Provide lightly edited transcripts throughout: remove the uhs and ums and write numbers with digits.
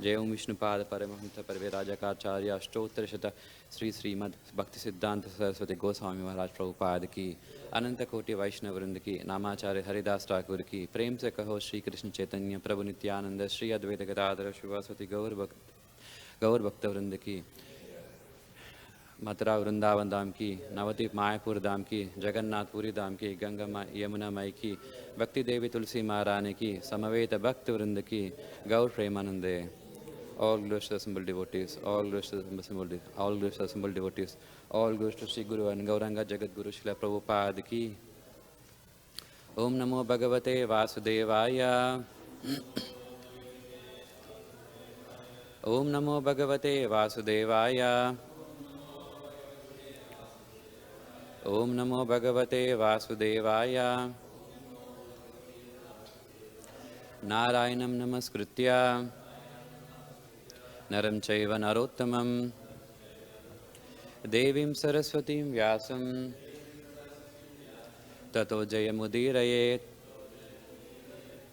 जय ओम विष्णुपाद परमहंस परिव्राजकाचार्य अष्टोत्तरशत श्री श्रीमद् भक्ति सिद्धांत सरस्वती गोस्वामी महाराज प्रभुपाद की, अनंत कोटि वैष्णव वृंद की, नामाचार्य हरिदास ठाकुर की, प्रेम से कहो श्री कृष्ण चैतन्य प्रभु नित्यानंद श्री अद्वैत गदाधर शिवासती गौर भक्त वृंद की, मथुरा वृंदावन धाम की, नवद्वीप मायापुर धाम की, जगन्नाथपुरी धाम की, गंगा यमुना माई की, भक्ति देवी तुलसी महारानी की, समवेत भक्त वृंद की, गौर प्रेमानंदे। All glories to assembled devotees, all glories to assembled devotees, all glories to Sri Guru and Gauranga Jagat Guru Srila Prabhupada ki. Om Namo Bhagavate Vasudevaya. Om Namo Bhagavate Vasudevaya. Om Namo Bhagavate Vasudevaya. Narayanam Namaskritya Naram Chaiva Narottamam Devim Saraswatim Vyasam Tato Jayamudirayet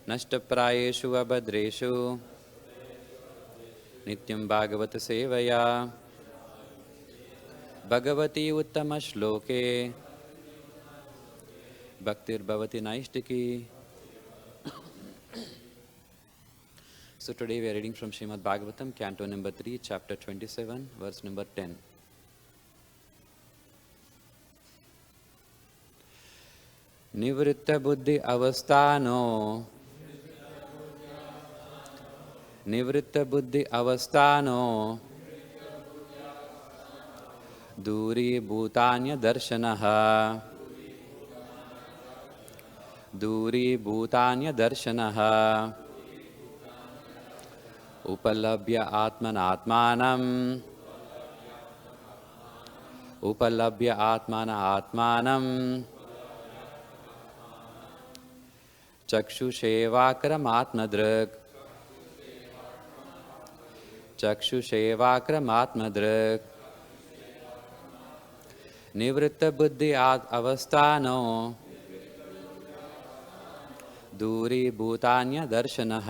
Nashtaprayeshu Abhadreshu Nityam Bhagavata Sevaya Bhagavati Uttama Shloke Bhaktir Bhavati Naishtiki. So today we are reading from Srimad Bhagavatam, Canto number 3, chapter 27, verse number 10. Nivṛtta-buddhi-avasthāno Nivṛtta-buddhi-avasthāno dūrī-bhūtānya-darśanaḥ dūrī-bhūtānya-darśanaḥ upalabhyātmanātmānaṁ upalabhyātmanātmānaṁ Cakṣuṣevārkam ātma-dṛk Cakṣuṣevārkam ātma-dṛk nivṛtta-buddhi-avasthāno dūrī-bhūtānya-darśanaḥ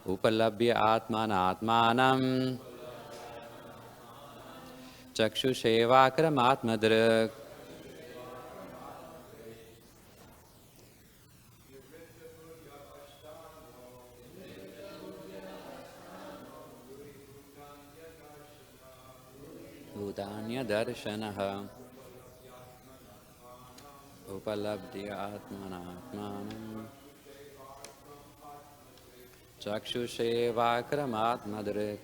upalabhyātmanātmānaṁ Cakṣuṣevārkam ātma-dṛk. Bhūtānya-darśanaḥ upalabhyātmanātmānaṁ Cakṣuṣevārkam ātma-dṛk.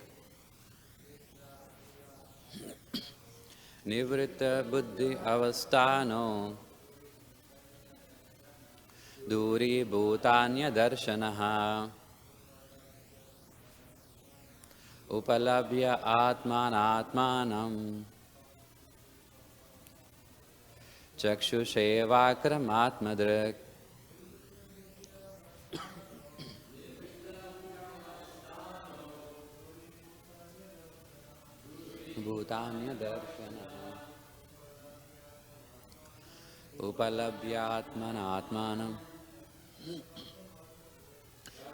Nivṛtta-buddhi-avasthāno dūrī-bhūtānya-darśanaḥ upalabhyātmanātmānaṁ Cakṣuṣevārkam ātma-dṛk. Bhūtānya-darśanaḥ upalabhyātmanātmānaṁ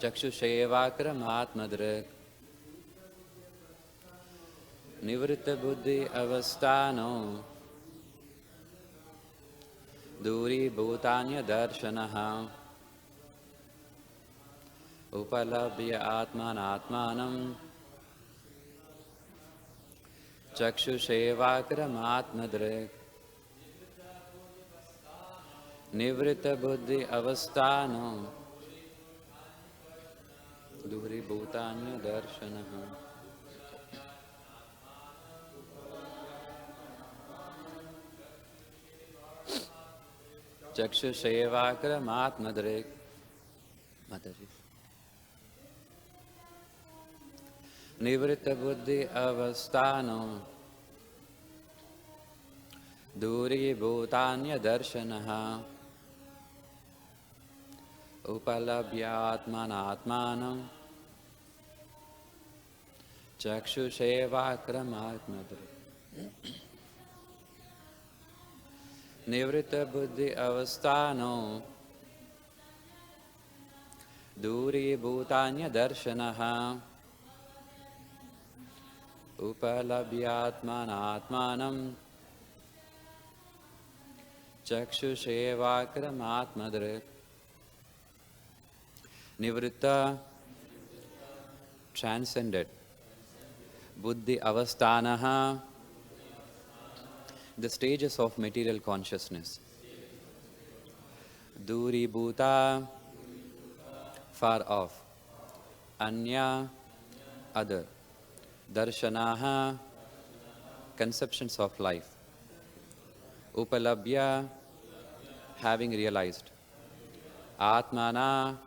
Cakṣuṣevārkam ātma-dṛk. Nivṛtta-buddhi-avasthāno dūrī-bhūtānya-darśanaḥ upalabhyātmanātmānaṁ Cakṣuṣevārkam ātma-dṛk. Nivṛtta-buddhi-avasthāno dūrī-bhūtānya-darśanaḥ Cakṣuṣevārkam ātma-dṛk. Mataji. Nivṛtta-buddhi-avasthāno dūrī-bhūtānya-darśanaḥ upalabhyātmanātmānaṁ Cakṣuṣevārkam ātma-dṛk. Nivṛtta-buddhi-avasthāno dūrī-bhūtānya-darśanaḥ, upalabhyātmanātmānaṁ, Cakṣuṣevārkam ātma-dṛk, nivṛtta, transcended, buddhi-avasthānaḥ, the stages of material consciousness. Dūrī-bhūta, far off. Anya, other. Darśanaḥ, conceptions of life. Upalabhya, having realized. Ātmana,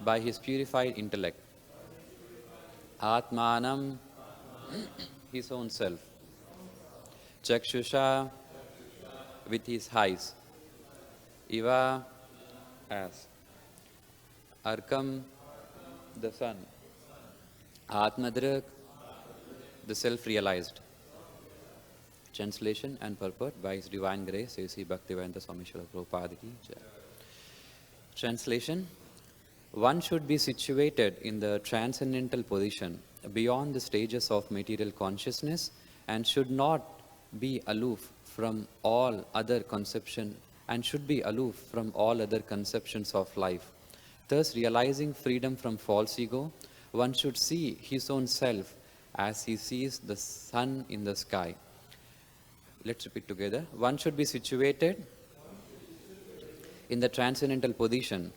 by his purified intellect. Ātmanam, his own self. Cakṣuṣā, with his eyes. Iva, as. Arkam, the sun. Ātma-dṛk, the self-realized. Translation and purport by His Divine Grace, A.C. Bhaktivedanta Swami Srila Prabhupada ki jai. Translation: one should be situated in the transcendental position beyond the stages of material consciousness and should not be aloof from all other conception and should be aloof from all other conceptions of life. Thus, realizing freedom from false ego, one should see his own self as he sees the sun in the sky. Let's repeat together. One should be situated in the transcendental position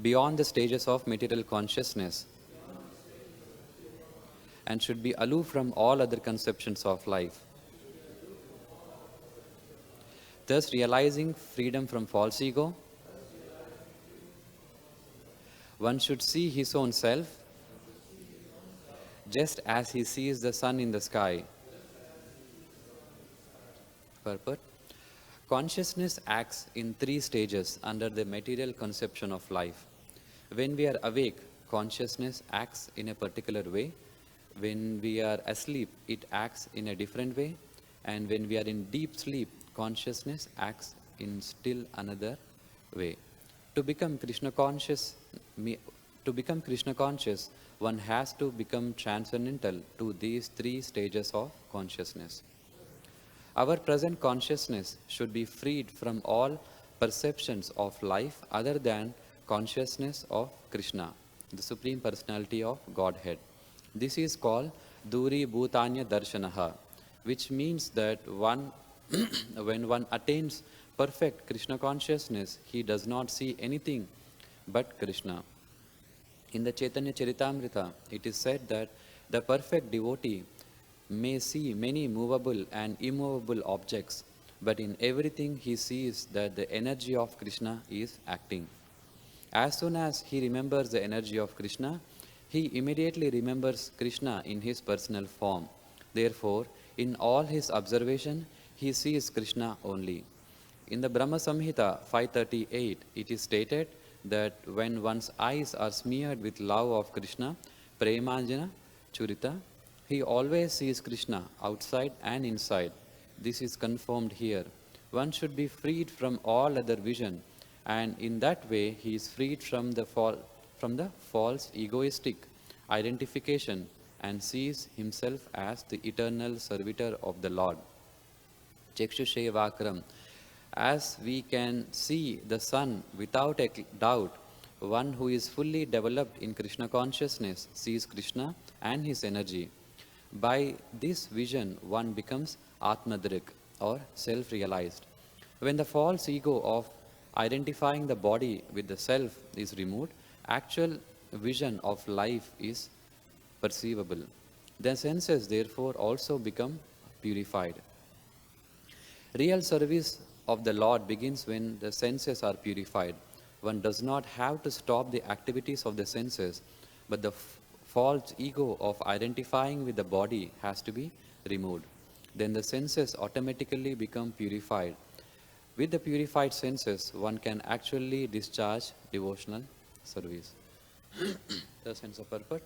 beyond the stages of material consciousness and should be aloof from all other conceptions of life. Thus, realizing freedom from false ego, one should see his own self just as he sees the sun in the sky. Purport: consciousness acts in three stages under the material conception of life. When we are awake, consciousness acts in a particular way. When we are asleep, it acts in a different way. And when we are in deep sleep, consciousness acts in still another way. To become Krishna conscious, one has to become transcendental to these three stages of consciousness. Our present consciousness should be freed from all perceptions of life other than consciousness of Krishna, the Supreme Personality of Godhead. This is called dūrī-bhūtānya-darśanaḥ, which means that when one attains perfect Krishna consciousness, he does not see anything but Krishna. In the Caitanya-caritāmṛta, it is said that the perfect devotee may see many movable and immovable objects, but in everything he sees that the energy of Krishna is acting. As soon as he remembers the energy of Krishna, he immediately remembers Krishna in his personal form. Therefore, in all his observation, he sees Krishna only. In the Brahma-saṁhitā 538, it is stated that when one's eyes are smeared with love of Krishna, premāñjana-cchurita, he always sees Krishna outside and inside. This is confirmed here. One should be freed from all other vision, and in that way he is freed from the false egoistic identification and sees himself as the eternal servitor of the Lord. Cakṣuṣevārkam. As we can see the sun without a doubt, one who is fully developed in Krishna consciousness sees Krishna and his energy. By this vision, one becomes ātma-dṛk, or self-realized. When the false ego of identifying the body with the self is removed, actual vision of life is perceivable. The senses therefore also become purified. Real service of the Lord begins when the senses are purified. One does not have to stop the activities of the senses, but the false ego of identifying with the body has to be removed. Then the senses automatically become purified. With the purified senses, one can actually discharge devotional service. The sense of purport.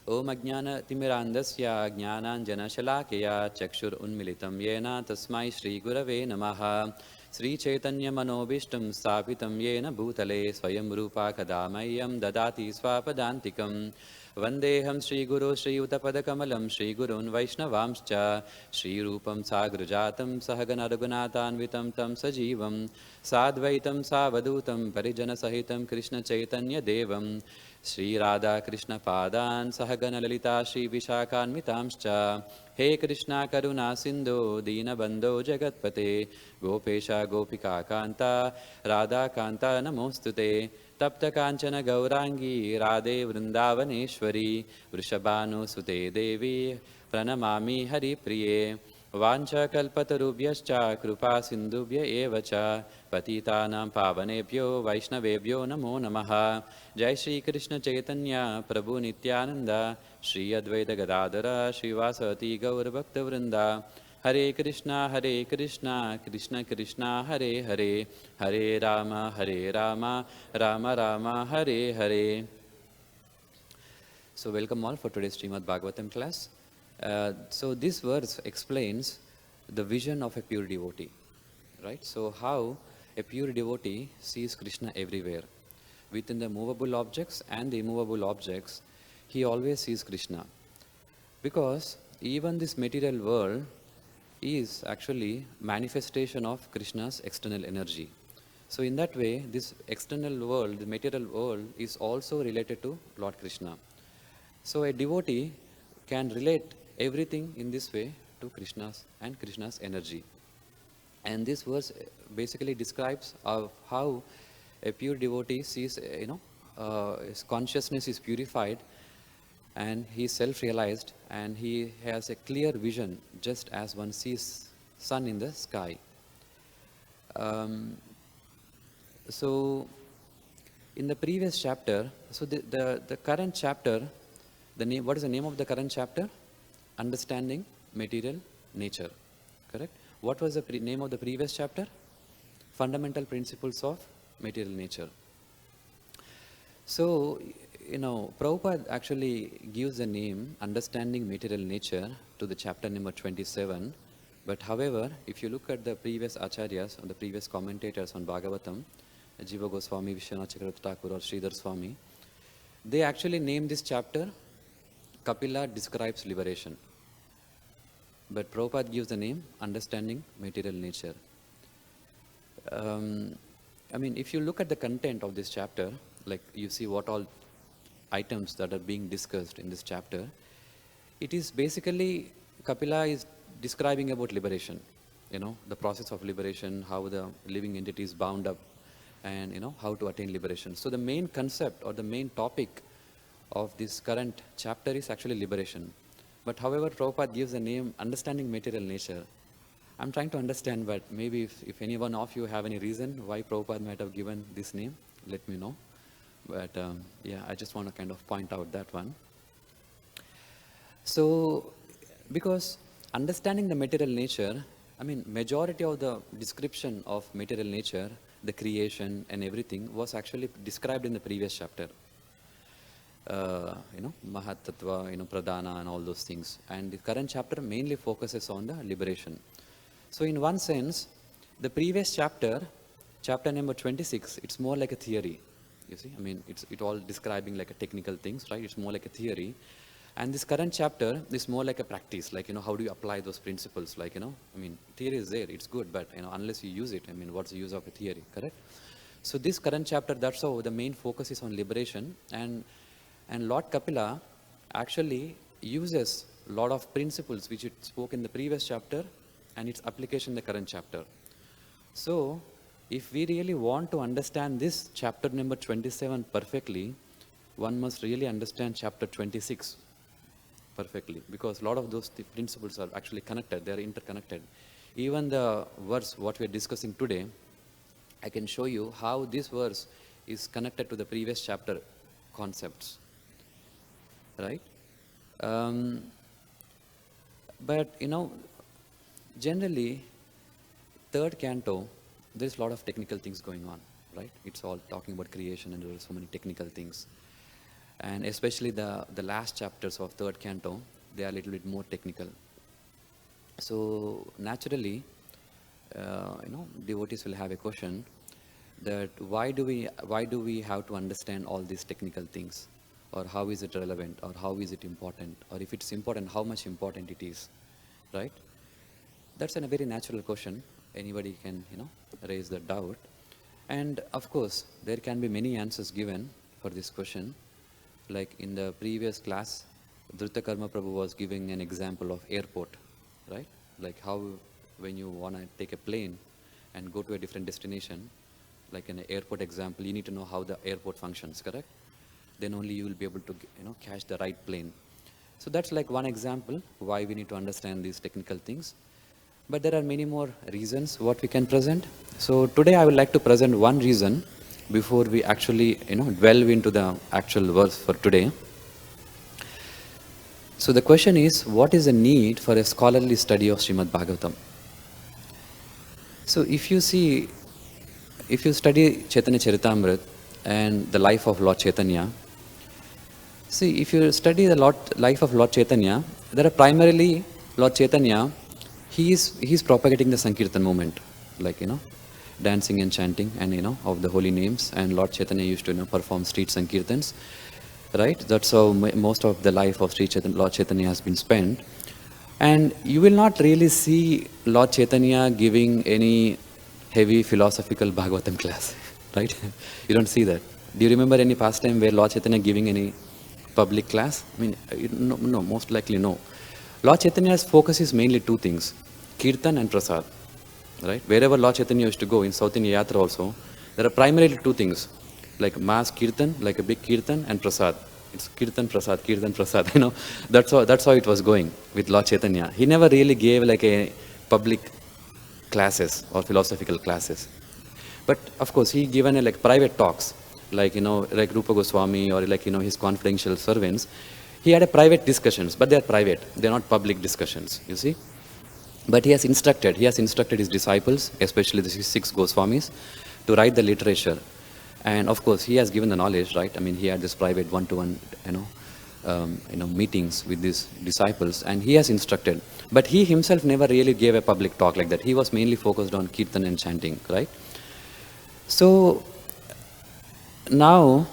Om ajnana timirandasya jnananjana shalakaya chakshur unmilitam yena tasmai shri gurave namaha Sri Chaitanya Manobishtam Stapitam Yena Bhutale Swayam Rupa Kadamayam Dadati Swapadantikam Vandeham Sri Guru Sri Utapadakamalam Sri Gurun Vaishnavamscha Sri Rupam Sagrajatam Sahagana Raghunatanvitam Tam Sajivam Sadvaitam Savadutam Parijana Sahitam Krishna Chaitanya Devam Sri Radha Krishna Padan Sahagana Lalita Sri Vishakhanvitamscha He Krishna Karuna Sindhu Dina Bandho Jagatpate Gopesha Gopika Kanta Radha Kanta Namostute Tapta Kanchana Gaurangi Radhe Vrindavaneshwari Vrishabhanu Sute Devi Pranamami Hari Priye Vancha Kalpatarubhyascha Krupa Sindhubhya Evacha Patitanam Pavanebhyo Vaishnavebhyo Namo Namaha Jai Shri Krishna Chaitanya Prabhu Nityananda Shri Advaita Gadadhara Srivasati Gaur Bhakta Vrinda Hare Krishna Krishna Krishna Hare Hare Hare Rama Rama Rama Hare Hare. So welcome all for today's Srimad Bhagavatam class. So this verse explains the vision of a pure devotee, right? So how a pure devotee sees Krishna everywhere. Within the movable objects and the immovable objects, he always sees Krishna. Because even this material world is actually manifestation of Krishna's external energy. So in that way, this external world, the material world, is also related to Lord Krishna. So a devotee can relate everything in this way to Krishna's and Krishna's energy. And this verse basically describes how a pure devotee sees, his consciousness is purified and he is self-realized and he has a clear vision just as one sees sun in the sky. So in the previous chapter, so the current chapter, what is the name of the current chapter? Understanding material nature, correct? What was the name of the previous chapter? Fundamental principles of material nature. So, Prabhupada actually gives the name Understanding Material Nature to the chapter number 27. But however, if you look at the previous acharyas, or the previous commentators on Bhagavatam, Jiva Goswami, Vishwanath Thakur, or Sridhar Swami, they actually named this chapter Kapila Describes Liberation. But Prabhupada gives the name Understanding Material Nature. If you look at the content of this chapter, like you see what all items that are being discussed in this chapter, it is basically, Kapila is describing about liberation, the process of liberation, how the living entity is bound up, and how to attain liberation. So the main concept or the main topic of this current chapter is actually liberation. But however, Prabhupada gives the name Understanding Material Nature. I'm trying to understand, but maybe if any one of you have any reason why Prabhupada might have given this name, let me know. But I just want to kind of point out that one. So, because understanding the material nature, majority of the description of material nature, the creation and everything was actually described in the previous chapter. Mahat Tattva, Pradhana and all those things. And the current chapter mainly focuses on the liberation. So in one sense, the previous chapter, chapter number 26, it's more like a theory. You see, it's all describing like a technical things, right? It's more like a theory. And this current chapter is more like a practice, like, how do you apply those principles? Like, theory is there, it's good, but, unless you use it, what's the use of a theory, correct? So this current chapter, that's how the main focus is on liberation. And Lord Kapila actually uses a lot of principles which it spoke in the previous chapter and its application in the current chapter. So, if we really want to understand this chapter number 27 perfectly, one must really understand chapter 26 perfectly, because a lot of those principles are actually connected, they are interconnected. Even the verse what we are discussing today, I can show you how this verse is connected to the previous chapter concepts, right? But generally, third canto, there's a lot of technical things going on, right? It's all talking about creation and there are so many technical things. And especially the last chapters of third canto, they are a little bit more technical. So naturally, devotees will have a question that why do we have to understand all these technical things, or how is it relevant, or how is it important, or if it's important, how much important it is, right? That's a very natural question. Anybody can, raise the doubt. And of course, there can be many answers given for this question. Like in the previous class, Kṛṣṇa Prabhu was giving an example of airport, right? Like how when you want to take a plane and go to a different destination, like an airport example, you need to know how the airport functions, correct? Then only you will be able to, catch the right plane. So that's like one example why we need to understand these technical things. But there are many more reasons what we can present. So today I would like to present one reason before we actually, delve into the actual verse for today. So the question is, what is the need for a scholarly study of Srimad Bhagavatam? So if you study Caitanya-caritāmṛta and the life of Lord Chaitanya, see, if you study the life of Lord Chaitanya, there are primarily Lord Chaitanya, he is propagating the Sankirtan movement, like, dancing and chanting and, of the holy names. And Lord Chaitanya used to, perform street Sankirtans, right? That's how most of the life of Lord Chaitanya has been spent. And you will not really see Lord Chaitanya giving any heavy philosophical Bhagavatam class, right? You don't see that. Do you remember any past time where Lord Chaitanya giving any public class? I mean, no, most likely no. Lord Chaitanya's focus is mainly two things, Kirtan and Prasad, right? Wherever Lord Chaitanya used to go, in South India Yatra also, there are primarily two things, like mass Kirtan, like a big Kirtan, and Prasad. It's Kirtan Prasad, that's how it was going with Lord Chaitanya. He never really gave like a public classes or philosophical classes. But of course, he given like private talks, like, like Rupa Goswami or like, his confidential servants. He had a private discussions, but they're private. They're not public discussions, you see. But he has instructed his disciples, especially the 6 Goswamis, to write the literature. And of course, he has given the knowledge, right? I mean, he had this private one-to-one, meetings with these disciples, and he has instructed. But he himself never really gave a public talk like that. He was mainly focused on Kirtan and chanting, right? So now,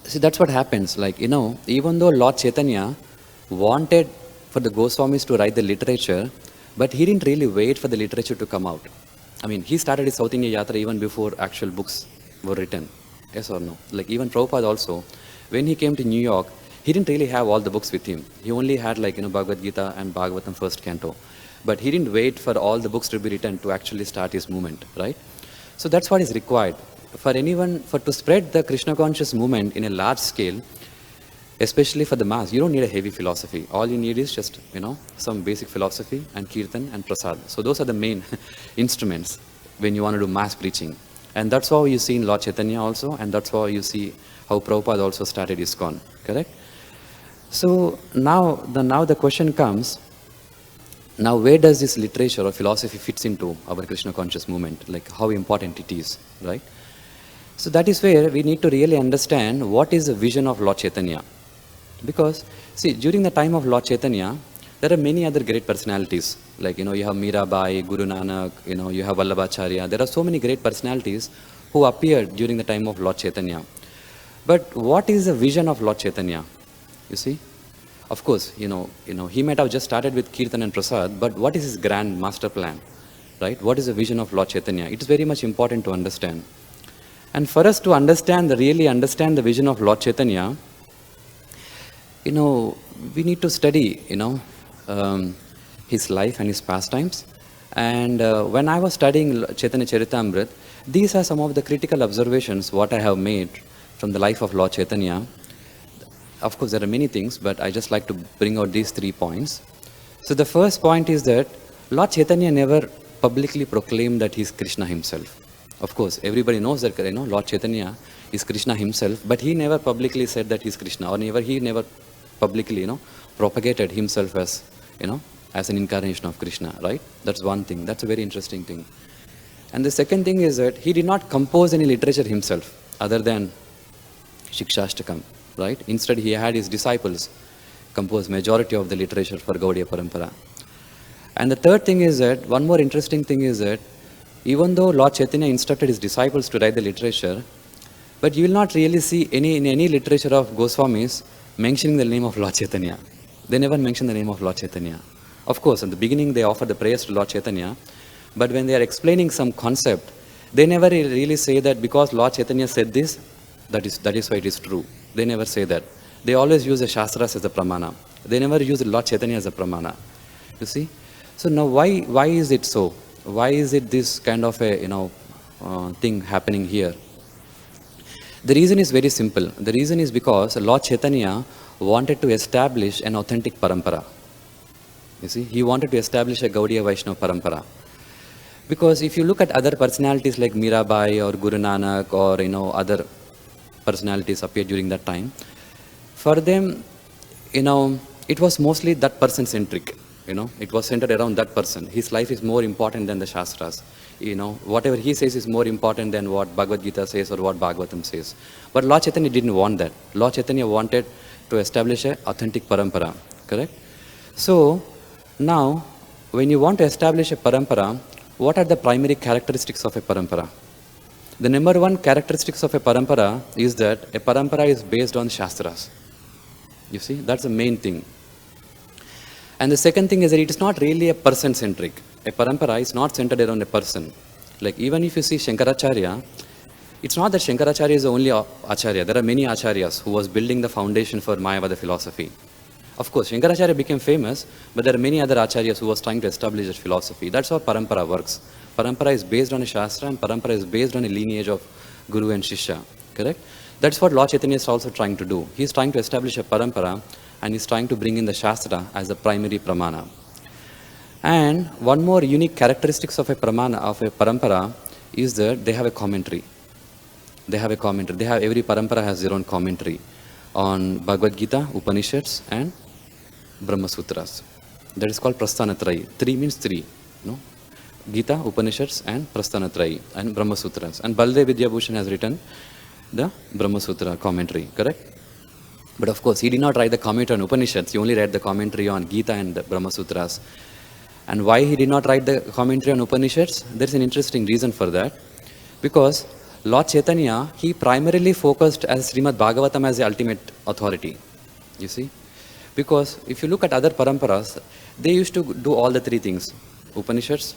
see, that's what happens. Like, even though Lord Chaitanya wanted for the Goswamis to write the literature, but he didn't really wait for the literature to come out. I mean, he started his South India Yatra even before actual books were written. Yes or no? Like even Prabhupada also, when he came to New York, he didn't really have all the books with him. He only had like, Bhagavad Gita and Bhagavatam first canto. But he didn't wait for all the books to be written to actually start his movement, right? So that's what is required. For anyone, to spread the Krishna conscious movement in a large scale, especially for the mass, you don't need a heavy philosophy. All you need is just, some basic philosophy and Kirtan and Prasad. So those are the main instruments when you want to do mass preaching. And that's how you see in Lord Chaitanya also, and that's how you see how Prabhupada also started ISKCON, correct? So now the question comes, now where does this literature or philosophy fits into our Krishna conscious movement? Like how important it is, right? So that is where we need to really understand what is the vision of Lord Chaitanya. Because, see, during the time of Lord Chaitanya, there are many other great personalities. Like, you have Mirabai, Guru Nanak, you have Vallabhacharya. There are so many great personalities who appeared during the time of Lord Chaitanya. But what is the vision of Lord Chaitanya? You see? Of course, he might have just started with Kirtan and Prasad, but what is his grand master plan? Right? What is the vision of Lord Chaitanya? It is very much important to understand. And for us to really understand the vision of Lord Chaitanya, we need to study, his life and his pastimes. And when I was studying Caitanya-caritāmṛta, these are some of the critical observations what I have made from the life of Lord Chaitanya. Of course, there are many things, but I just like to bring out these 3 points. So the first point is that Lord Chaitanya never publicly proclaimed that he is Krishna himself. Of course, everybody knows that, Lord Chaitanya is Krishna himself, but he never publicly said that he is Krishna, or he never publicly, propagated himself as, as an incarnation of Krishna, right? That's one thing. That's a very interesting thing. And the second thing is that he did not compose any literature himself, other than Shikshashtakam, right? Instead, he had his disciples compose majority of the literature for Gaudiya Parampara. And the third thing is that, one more interesting thing is that, even though Lord Chaitanya instructed his disciples to write the literature, but you will not really see in any literature of Goswamis mentioning the name of Lord Chaitanya. They never mention the name of Lord Chaitanya. Of course, in the beginning they offer the prayers to Lord Chaitanya, but when they are explaining some concept, they never really say that because Lord Chaitanya said this, that is why it is true. They never say that. They always use the Shastras as a pramana. They never use Lord Chaitanya as a pramana. You see? So now why is it so? Why is it this kind of a thing happening here? The reason is very simple. The reason is because Lord Chaitanya wanted to establish an authentic parampara. You see, he wanted to establish a Gaudiya Vaishnava parampara. Because if you look at other personalities like Mirabai or Guru Nanak or other personalities appeared during that time, for them, it was mostly that person centric. It was centered around that person. His life is more important than the Shastras. Whatever he says is more important than what Bhagavad Gita says or what Bhagavatam says. But Lord Chaitanya didn't want that. Lord Chaitanya wanted to establish an authentic parampara. Correct? So, now, when you want to establish a parampara, what are the primary characteristics of a parampara? The number one characteristics of a parampara is that a parampara is based on Shastras. You see, that's the main thing. And the second thing is that it is not really a person-centric. A parampara is not centered around a person. Like even if you see Shankaracharya, it's not that Shankaracharya is the only Acharya. There are many Acharyas who was building the foundation for Mayavada philosophy. Of course, Shankaracharya became famous, but there are many other Acharyas who was trying to establish that philosophy. That's how parampara works. Parampara is based on a Shastra and parampara is based on a lineage of Guru and Shishya. Correct? That's what Lord Chaitanya is also trying to do. He is trying to establish a parampara and is trying to bring in the Shastra as the primary pramana. And one more unique characteristics of a pramana, of a parampara, is that they have a commentary. They have a commentary. Every parampara has their own commentary on Bhagavad Gita, Upanishads and Brahma Sutras. That is called Prasthanatrayi. Three means three. Gita, Upanishads and Prasthanatrayi and Brahma Sutras. And Baldev Vidyabhushan has written the Brahma Sutra commentary. Correct? But of course, he did not write the commentary on Upanishads. He only read the commentary on Gita and the Brahma Sutras. And why he did not write the commentary on Upanishads? There is an interesting reason for that. Because Lord Chaitanya, he primarily focused as Srimad Bhagavatam as the ultimate authority. You see? Because if you look at other paramparas, they used to do all the three things. Upanishads,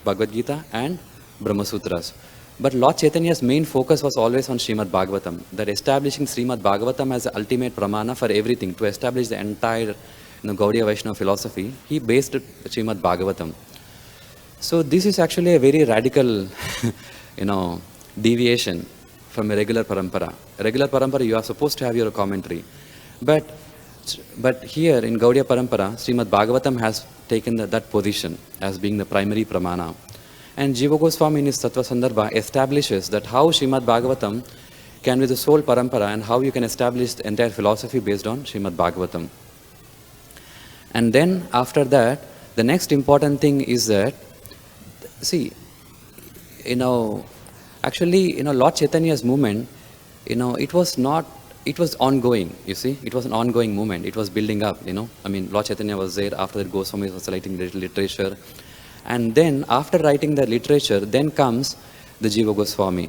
Bhagavad Gita and Brahma Sutras. But Lord Chaitanya's main focus was always on Srimad Bhagavatam. That establishing Srimad Bhagavatam as the ultimate pramana for everything, to establish the entire Gaudiya Vaishnava philosophy, he based Srimad Bhagavatam. So this is actually a very radical, deviation from a regular parampara. A regular parampara, you are supposed to have your commentary. But here in Gaudiya Parampara, Srimad Bhagavatam has taken that position as being the primary pramana. And Jiva Goswami in his Tattva Sandarbha establishes that how Srimad Bhagavatam can be the sole parampara and how you can establish the entire philosophy based on Srimad Bhagavatam. And then after that, the next important thing is that, see, actually, Lord Chaitanya's movement, it was ongoing, you see. It was an ongoing movement. It was building up, Lord Chaitanya was there. After that, Goswami was writing literature. And then, after writing the literature, then comes the Jiva Goswami.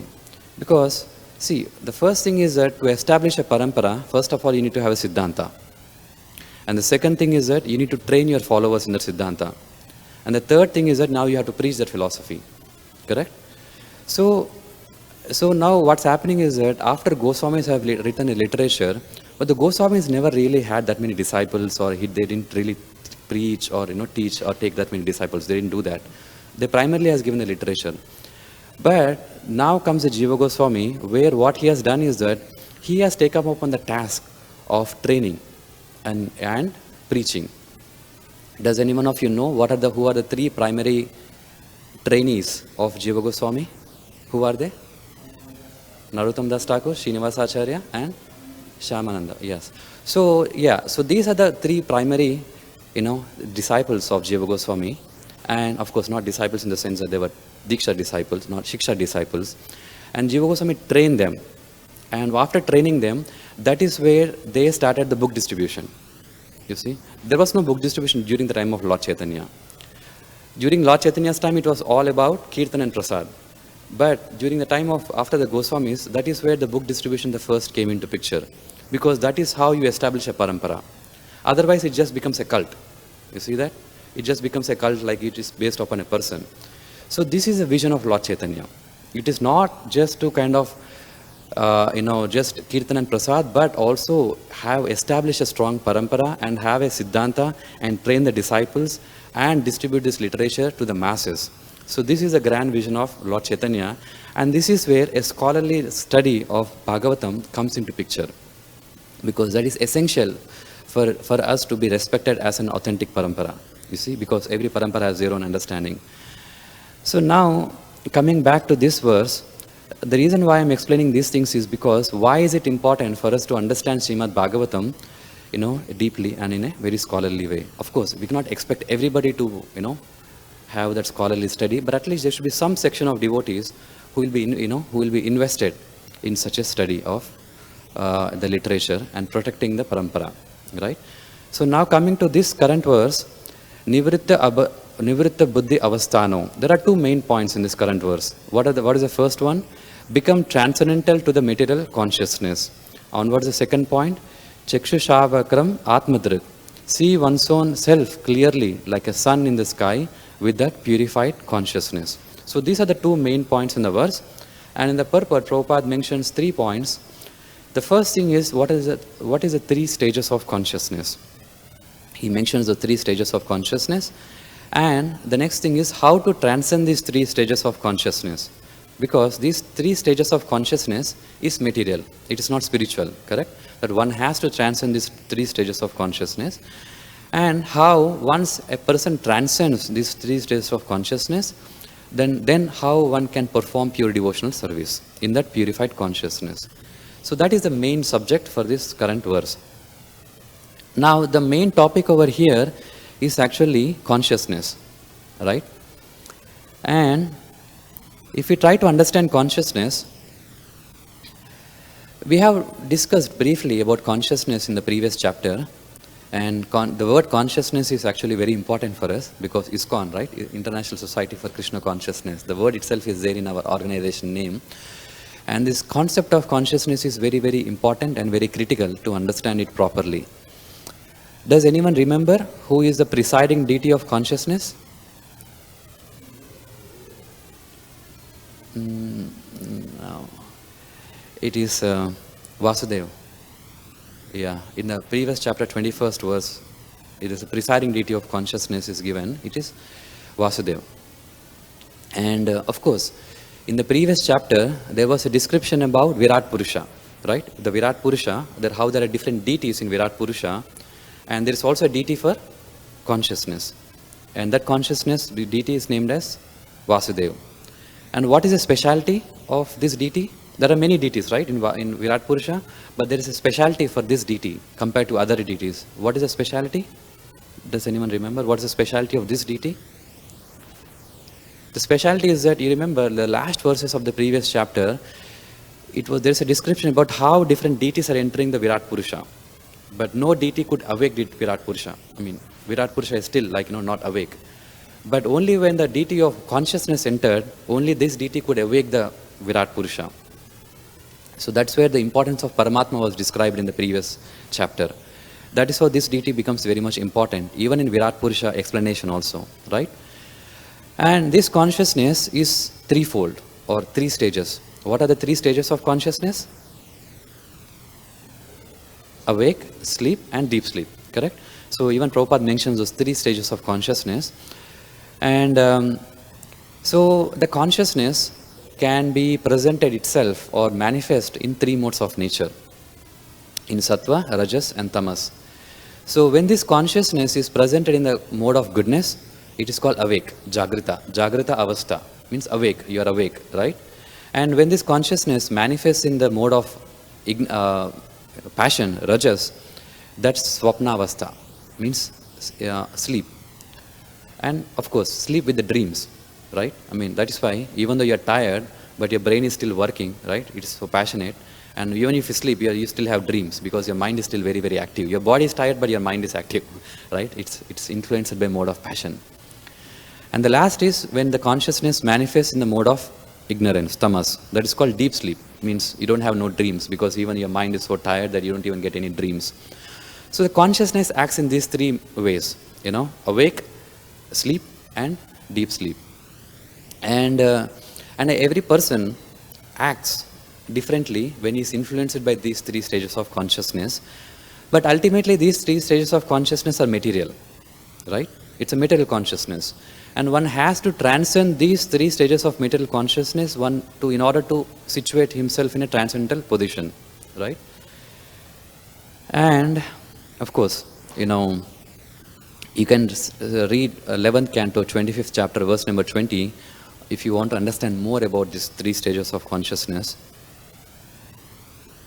Because, see, the first thing is that to establish a parampara, first of all, you need to have a Siddhanta. And the second thing is that you need to train your followers in that Siddhanta. And the third thing is that now you have to preach that philosophy. Correct? So now what's happening is that after Goswamis have written a literature, but the Goswamis never really had that many disciples, or they didn't really preach or teach or take that many disciples. They didn't do that. They primarily has given the literature. But now comes the Jiva Goswami, where what he has done is that he has taken up on the task of training and preaching. Does anyone of you know who are the three primary trainees of Jiva Goswami? Who are they? Narottam Das Thakur, Srinivasa Acharya and Shyamananda. Yes. So these are the three primary, disciples of Jiva Goswami. And of course not disciples in the sense that they were Diksha disciples, not Shiksha disciples. And Jiva Goswami trained them. And after training them, that is where they started the book distribution. You see, there was no book distribution during the time of Lord Chaitanya. During Lord Chaitanya's time, it was all about Kirtan and Prasad. But during the time of, after the Goswamis, that is where the book distribution the first came into picture. Because that is how you establish a parampara. Otherwise, it just becomes a cult. You see that? It just becomes a cult like it is based upon a person. So this is a vision of Lord Chaitanya. It is not just to kind of, just Kirtan and Prasad, but also have established a strong parampara and have a Siddhanta and train the disciples and distribute this literature to the masses. So this is a grand vision of Lord Chaitanya, and this is where a scholarly study of Bhagavatam comes into picture, because that is essential for us to be respected as an authentic parampara, you see, because every parampara has their own understanding. So now, coming back to this verse, the reason why I'm explaining these things is because why is it important for us to understand Srimad Bhagavatam, deeply and in a very scholarly way. Of course, we cannot expect everybody to, have that scholarly study, but at least there should be some section of devotees who will be, who will be invested in such a study of the literature and protecting the parampara, right? So now coming to this current verse, nivṛtta-buddhi-avasthāno. There are two main points in this current verse. What is the first one? Become transcendental to the material consciousness. And what is the second point? Cakṣuṣevārkam ātma-dṛk. See one's own self clearly like a sun in the sky with that purified consciousness. So these are the two main points in the verse. And in the purport, Prabhupada mentions 3 points. The first thing is, what is the 3 stages of consciousness? He mentions the 3 stages of consciousness. And the next thing is how to transcend these 3 stages of consciousness. Because these 3 stages of consciousness is material. It is not spiritual, correct? That one has to transcend these 3 stages of consciousness. And how once a person transcends these 3 stages of consciousness, then how one can perform pure devotional service in that purified consciousness. So that is the main subject for this current verse. Now the main topic over here is actually consciousness, right? And if we try to understand consciousness, we have discussed briefly about consciousness in the previous chapter, and the word consciousness is actually very important for us because ISKCON, right? International Society for Krishna Consciousness. The word itself is there in our organization name. And this concept of consciousness is very, very important and very critical to understand it properly. Does anyone remember who is the presiding deity of consciousness? No. It is Vasudeva. Yeah, in the previous chapter, 21st verse, it is the presiding deity of consciousness is given. It is Vasudeva. And of course, in the previous chapter, there was a description about Virat Purusha, right? The Virat Purusha, how there are different deities in Virat Purusha, and there is also a deity for consciousness. And that consciousness, the deity is named as Vasudeva. And what is the specialty of this deity? There are many deities, right, in Virat Purusha, but there is a specialty for this deity compared to other deities. What is the specialty? Does anyone remember? What is the specialty of this deity? The specialty is that, you remember the last verses of the previous chapter, there is a description about how different deities are entering the Virat Purusha. But no deity could awake Virat Purusha. I mean, Virat Purusha is still not awake. But only when the deity of consciousness entered, only this deity could awake the Virat Purusha. So that's where the importance of Paramatma was described in the previous chapter. That is how this deity becomes very much important, even in Virat Purusha explanation also, right? And this consciousness is threefold, or 3 stages. What are the 3 stages of consciousness? Awake, sleep, and deep sleep, correct? So even Prabhupada mentions those 3 stages of consciousness. And so the consciousness can be presented itself or manifest in 3 modes of nature, in Sattva, Rajas, and Tamas. So when this consciousness is presented in the mode of goodness, it is called awake, Jagrita. Jagrita Avastha means awake, you are awake, right? And when this consciousness manifests in the mode of passion, Rajas, that's Swapna Avastha, means sleep. And of course, sleep with the dreams, right? I mean, that is why even though you are tired, but your brain is still working, right? It is so passionate. And even if you sleep, you still have dreams because your mind is still very, very active. Your body is tired, but your mind is active, right? It's influenced by mode of passion. And the last is when the consciousness manifests in the mode of ignorance, tamas. That is called deep sleep. Means you don't have no dreams, because even your mind is so tired that you don't even get any dreams. So the consciousness acts in these three ways, awake, sleep, and deep sleep. And every person acts differently when he is influenced by these three stages of consciousness. But ultimately, these three stages of consciousness are material, right? It's a material consciousness. And one has to transcend these three stages of material consciousness in order to situate himself in a transcendental position, right? And of course, you can read 11th canto, 25th chapter, verse number 20, if you want to understand more about these three stages of consciousness.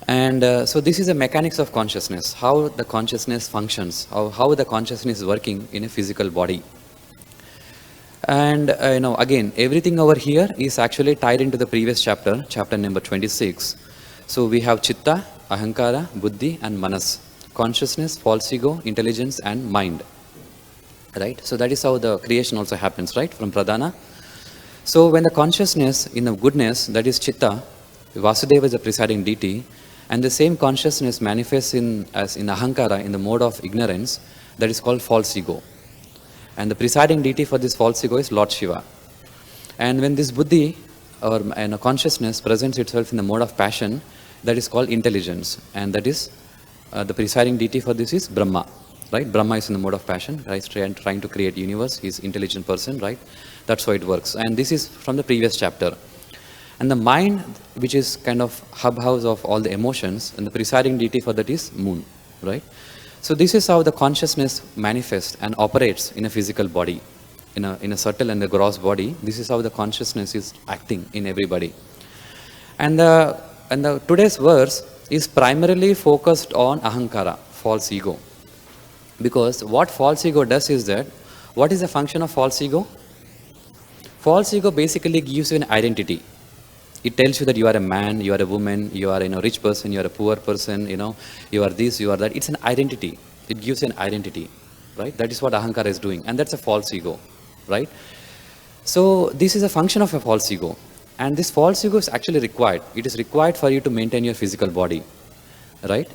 And so this is the mechanics of consciousness, how the consciousness functions, how the consciousness is working in a physical body. And again, everything over here is actually tied into the previous chapter, chapter number 26. So we have chitta, ahankara, buddhi, and manas. Consciousness, false ego, intelligence, and mind. Right? So that is how the creation also happens, right? From pradhana. So when the consciousness in the goodness, that is chitta, Vasudeva is the presiding deity, and the same consciousness manifests as in ahankara, in the mode of ignorance, that is called false ego. And the presiding deity for this false ego is Lord Shiva. And when this buddhi or consciousness presents itself in the mode of passion, that is called intelligence. And that is the presiding deity for this is Brahma. Right? Brahma is in the mode of passion, right? Trying to create universe. He's an intelligent person, right? That's how it works. And this is from the previous chapter. And the mind, which is kind of hub house of all the emotions, and the presiding deity for that is moon, right? So this is how the consciousness manifests and operates in a physical body, in a subtle and a gross body. This is how the consciousness is acting in everybody. And the today's verse is primarily focused on ahankara, false ego. Because what false ego does is that, what is the function of false ego? False ego basically gives you an identity. It tells you that you are a man, you are a woman, you are a rich person, you are a poor person, you are this, you are that. It's an identity. It gives you an identity, right? That is what ahankara is doing, and that's a false ego, right? So this is a function of a false ego, and this false ego is actually required. It is required for you to maintain your physical body, right?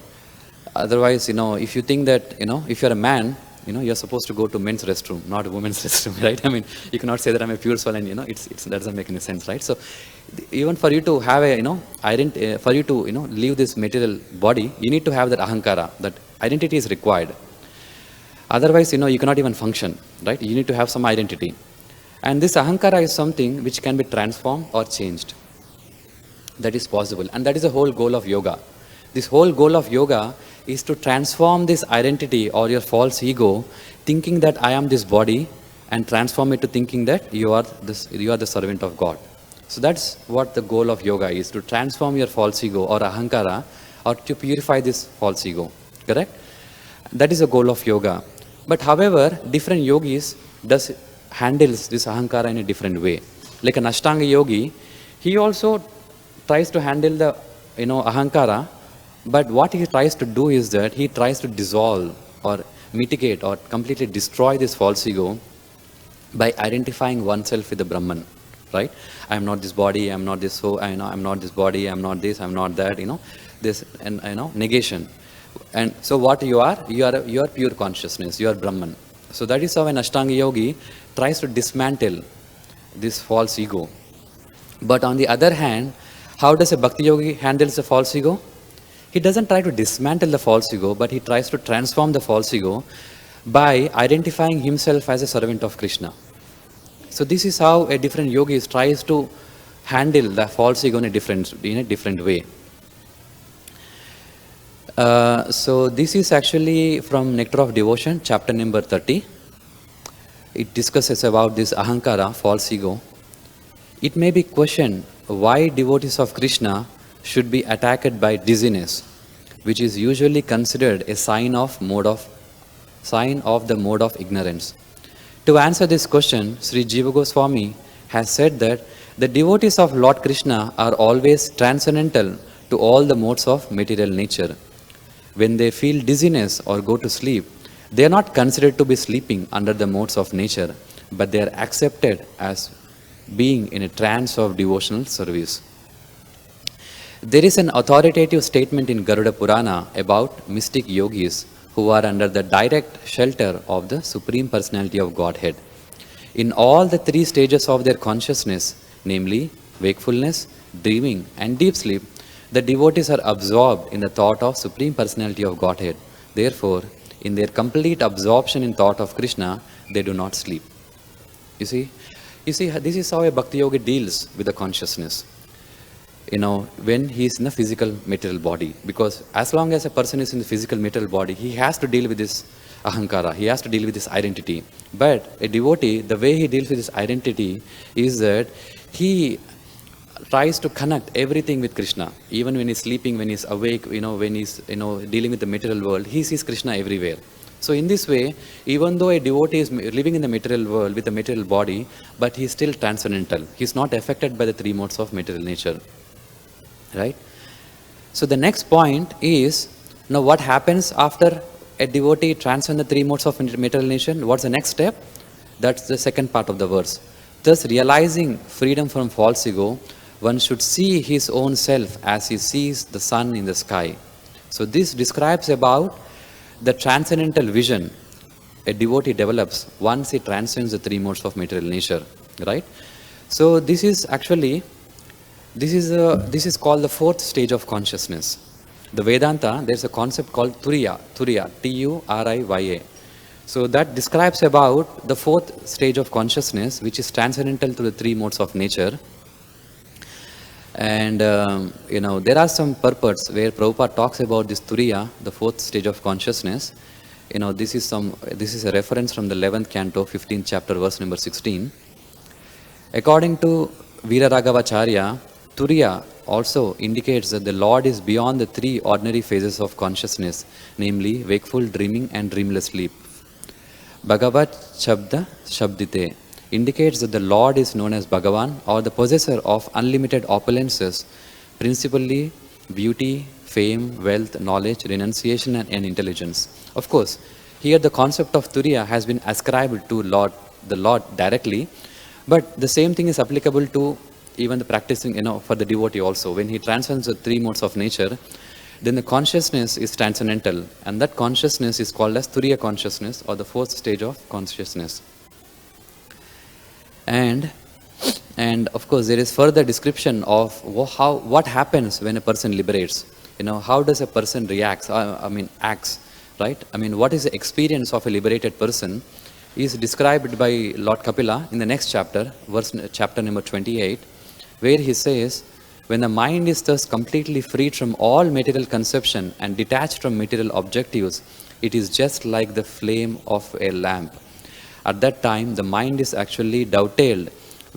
Otherwise, if you think that, if you're a man, you're supposed to go to men's restroom, not a women's restroom, right? I mean, you cannot say that I'm a pure soul and, that doesn't make any sense, right? So even for you to have for you to, leave this material body, you need to have that ahankara, that identity is required. Otherwise, you cannot even function, right? You need to have some identity. And this ahankara is something which can be transformed or changed. That is possible. And that is the whole goal of yoga. This whole goal of yoga is to transform this identity or your false ego, thinking that I am this body, and transform it to thinking that you are the servant of God. So that's what the goal of yoga is, to transform your false ego or ahankara, or to purify this false ego. Correct? That is the goal of yoga. But however, different yogis handles this ahankara in a different way. Like an Ashtanga yogi, he also tries to handle the ahankara. But what he tries to do is that he tries to dissolve or mitigate or completely destroy this false ego by identifying oneself with the Brahman, right? I am not this body, I am not this soul, I'm not this body, I am not this, I am not that, this, and negation. And so what you are pure consciousness, you are Brahman. So that is how an Ashtanga yogi tries to dismantle this false ego. But on the other hand, how does a Bhakti yogi handles the false ego? He doesn't try to dismantle the false ego, but he tries to transform the false ego by identifying himself as a servant of Krishna. So this is how a different yogi tries to handle the false ego in a different way. So this is actually from Nectar of Devotion, chapter number 30. It discusses about this ahankara, false ego. It may be questioned why devotees of Krishna should be attacked by dizziness, which is usually considered a sign of the mode of ignorance. To answer this question, Sri Jiva Goswami has said that the devotees of Lord Krishna are always transcendental to all the modes of material nature. When they feel dizziness or go to sleep, they are not considered to be sleeping under the modes of nature, but they are accepted as being in a trance of devotional service. There is an authoritative statement in Garuda Purana about mystic yogis who are under the direct shelter of the Supreme Personality of Godhead. In all the three stages of their consciousness, namely wakefulness, dreaming, and deep sleep, the devotees are absorbed in the thought of Supreme Personality of Godhead. Therefore, in their complete absorption in thought of Krishna, they do not sleep. You see, this is how a Bhakti Yogi deals with the consciousness. When he is in the physical material body, because as long as a person is in the physical material body, he has to deal with this ahankara, he has to deal with this identity. But a devotee, the way he deals with this identity is that he tries to connect everything with Krishna. Even when he's sleeping, when he's awake, when he's dealing with the material world, he sees Krishna everywhere. So in this way, even though a devotee is living in the material world with a material body, but he's still transcendental. He's not affected by the three modes of material nature. Right? So the next point is, now what happens after a devotee transcends the three modes of material nature? What's the next step? That's the second part of the verse. Thus, realizing freedom from false ego, one should see his own self as he sees the sun in the sky. So this describes about the transcendental vision a devotee develops once he transcends the three modes of material nature. Right? So this is actually this is called the fourth stage of consciousness. The Vedanta, there's a concept called Turiya, T-U-R-I-Y-A. So that describes about the fourth stage of consciousness, which is transcendental to the three modes of nature. And there are some purports where Prabhupada talks about this Turiya, the fourth stage of consciousness. This is a reference from the 11th canto, 15th chapter, verse number 16. According to Veeraragavacharya, Turiya also indicates that the Lord is beyond the three ordinary phases of consciousness, namely wakeful, dreaming, and dreamless sleep. Bhagavat Shabda Shabdite indicates that the Lord is known as Bhagavan, or the possessor of unlimited opulences, principally beauty, fame, wealth, knowledge, renunciation, and intelligence. Of course, here the concept of Turiya has been ascribed to the Lord directly, but the same thing is applicable to even the practicing, for the devotee also. When he transcends the three modes of nature, then the consciousness is transcendental, and that consciousness is called as Turiya consciousness, or the fourth stage of consciousness. And of course, there is further description of what happens when a person liberates. How does a person reacts? Acts, right? What is the experience of a liberated person is described by Lord Kapila in the next chapter, chapter number 28, where he says, when the mind is thus completely freed from all material conception and detached from material objectives, it is just like the flame of a lamp. At that time, the mind is actually dovetailed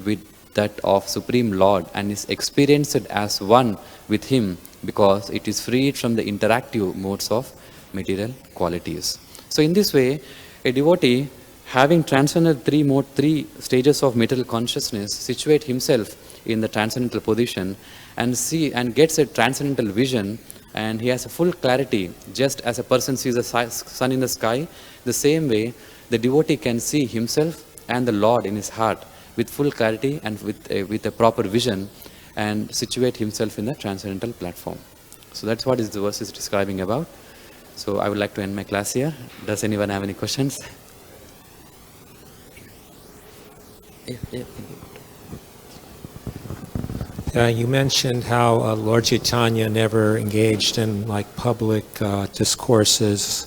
with that of Supreme Lord and is experienced as one with Him, because it is freed from the interactive modes of material qualities. So in this way, a devotee, having transcended three stages of material consciousness, situate himself in the transcendental position and gets a transcendental vision, and he has a full clarity. Just as a person sees the sun in the sky, the same way the devotee can see himself and the Lord in his heart with full clarity and with a proper vision, and situate himself in the transcendental platform. So that's what the verse is describing about. So I would like to end my class here. Does anyone have any questions? You mentioned how Lord Chaitanya never engaged in public discourses.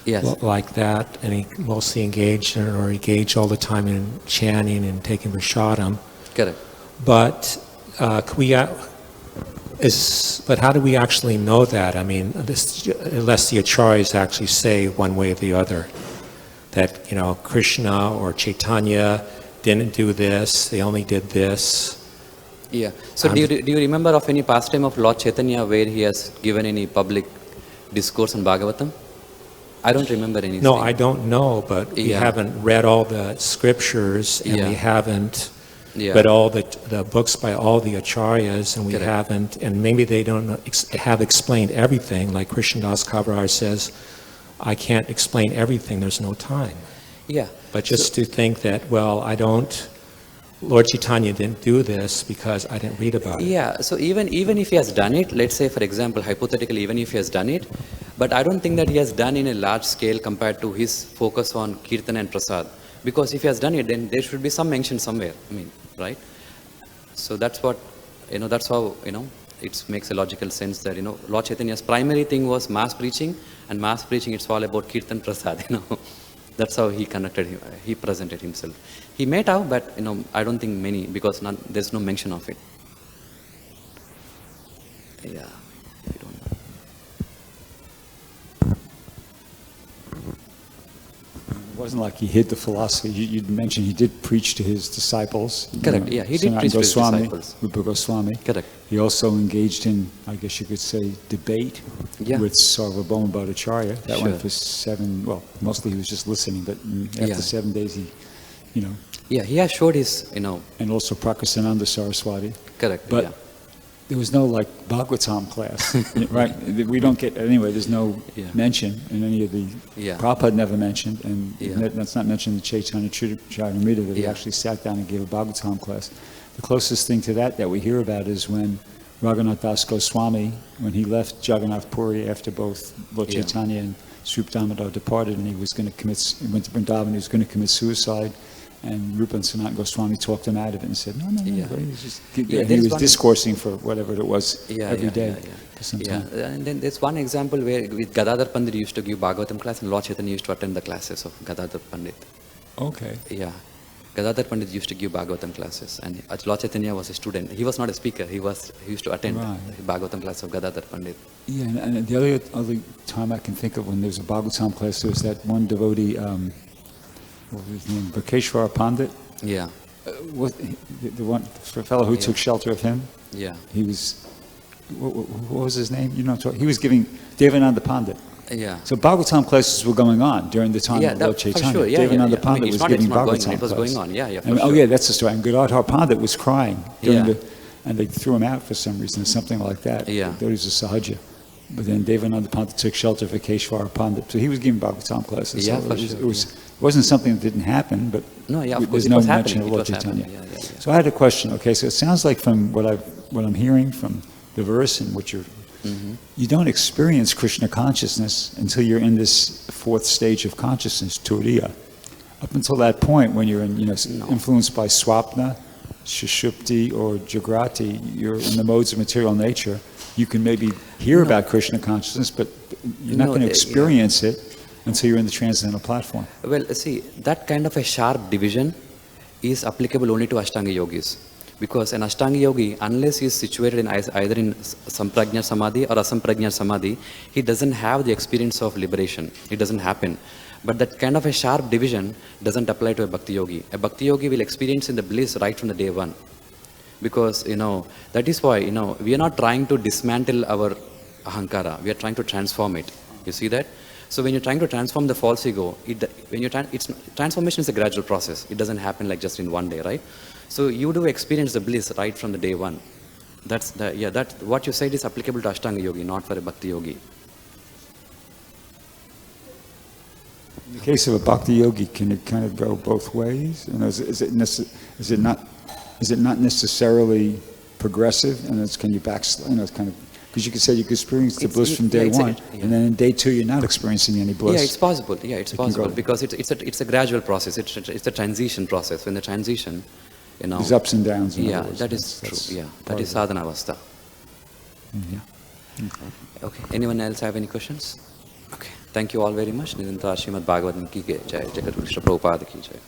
Yes. Like that, and he mostly engaged all the time in chanting and taking prasadam. Correct. But but how do we actually know that? Unless the acharyas actually say one way or the other, that Krishna or Chaitanya didn't do this, they only did this. Yeah. So do you remember of any pastime of Lord Chaitanya where he has given any public discourse on Bhagavatam? I don't remember anything. No, I don't know, but we haven't read all the scriptures, and we haven't read all the books by all the acharyas, and we haven't, and maybe they don't have explained everything. Like Krishnadas Kaviraj says, I can't explain everything, there's no time. Yeah. But just to think that, well, Lord Chaitanya didn't do this because I didn't read about it. Yeah, so even if he has done it, let's say for example, hypothetically, even if he has done it, but I don't think that he has done in a large scale compared to his focus on Kirtan and Prasad. Because if he has done it, then there should be some mention somewhere, right? So that's what, that's how, it makes a logical sense that, Lord Chaitanya's primary thing was mass preaching, and mass preaching, it's all about Kirtan Prasad, That's how he he presented himself. He may have, but I don't think many, because there's no mention of it. Yeah, I don't know. It wasn't like he hid the philosophy. You mentioned he did preach to his disciples. Correct. Yeah, he did preach to his disciples. Rupa Goswami. Correct. He also engaged in, I guess you could say, debate with Sarvabhauma Bhattacharya. That went for 7. Well, mostly he was just listening, but after 7 days, he. Yeah, he has showed his, And also Prakāsananda Saraswati. Correct. But there was no Bhagavatam class, right? We don't get, anyway, there's no mention in any of the, Prabhupada never mentioned, and that's not mentioned in the Caitanya-caritāmṛta, that he actually sat down and gave a Bhagavatam class. The closest thing to that we hear about is when Raghunath Das Goswami, when he left Jagannath Puri after both Lord Chaitanya and Sri Damodar departed, and he went to Vrindavan, he was going to commit suicide. And Rupa and Sanatana Goswami talked him out of it and said, no, he was discoursing for whatever it was every day for some time. And then there's one example where with Gadadhar Pandit used to give Bhagavatam class, and Lord Chaitanya used to attend the classes of Gadadhar Pandit. Okay. Yeah. Gadadhar Pandit used to give Bhagavatam classes, and Lord Chaitanya was a student. He was not a speaker, he used to attend the Bhagavatam class of Gadadhar Pandit. Yeah, and the other time I can think of when there was a Bhagavatam class, there was that one devotee, what was his name? Bhakeshwara Pandit? Yeah. The fellow who took shelter of him? Yeah. He was, what was his name? He was giving Devananda Pandit. Yeah. So Bhagavatam classes were going on during the time of Lord Chaitanya. For sure. Devananda Pandit was giving Bhagavatam classes. It was going on, for sure. Oh yeah, that's the story. And Gadadhar Pandit was crying during and they threw him out for some reason, something like that. Yeah. They thought he was a sahaja. But then Devananda Pandit took shelter for Keshwara Pandit. So he was giving Bhagavatam classes. Yeah, so for sure. It wasn't something that didn't happen, but there's no mention of Lord Chaitanya. So I had a question. Okay, so it sounds like from what I'm hearing from the verse and what you don't experience Krishna consciousness until you're in this fourth stage of consciousness, turiya. Up until that point, when you're influenced by swapna, sushupti, or jagrati, you're in the modes of material nature. You can maybe hear about Krishna consciousness, but you're not going to experience it until you're in the transcendental platform. Well, see, that kind of a sharp division is applicable only to Ashtanga yogis. Because an Ashtanga yogi, unless he is situated in either in Samprajña Samadhi or Asamprajña Samadhi, he doesn't have the experience of liberation. It doesn't happen. But that kind of a sharp division doesn't apply to a Bhakti yogi. A Bhakti yogi will experience in the bliss right from the day one. Because, that is why, we are not trying to dismantle our ahankara. We are trying to transform it. You see that? So when you're trying to transform the false ego, transformation is a gradual process. It doesn't happen like just in one day, right? So you do experience the bliss right from the day one. That's what you said is applicable to Ashtanga yogi, not for a Bhakti yogi. In the case of a Bhakti yogi, can it kind of go both ways? Is it not necessarily progressive? And can you backslide? It's kind of, because you could say you could experience the bliss from day one, and then in day two you're not experiencing any bliss. Yeah, it's possible. Yeah, it's possible because it's a gradual process. It's a transition process. When the transition, there's ups and downs. Yeah, that is true. Yeah, that is sadhana avastha. Yeah. Okay. Anyone else have any questions? Okay. Thank you all very much. Nivṛtta Srimad Bhagavatam ki jai. Kṛṣṇa Prabhupada ki jai.